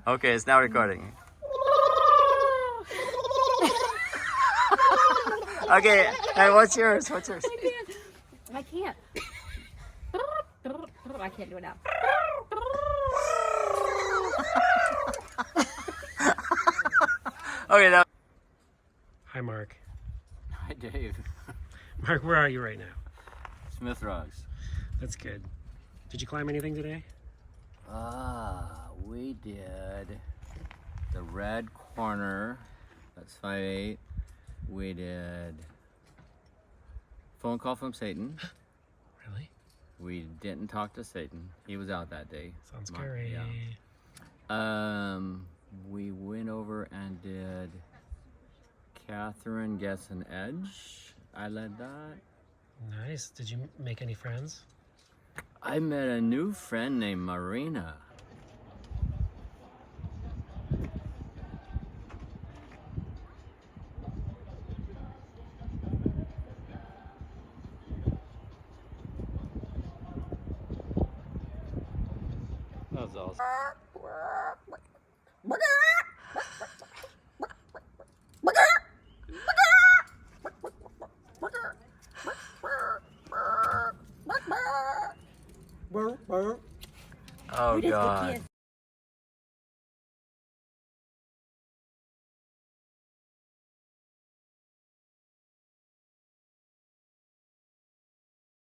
Okay, it's now recording. Okay, and what's yours? What's yours? I can't. I can't do it now. Okay, now. Hi, Mark. Hi, Dave. Mark, where are you right now? Smith Rocks. That's good. Did you climb anything today? We did the red corner. That's 5'8". We did phone call from Satan. Really? We didn't talk to Satan. He was out that day. Sounds scary. Yeah. We went over and did Catherine Gets an Edge. I led that. Nice. Did you make any friends? I met a new friend named Marina. That was awesome. Oh Who does the God. kiss?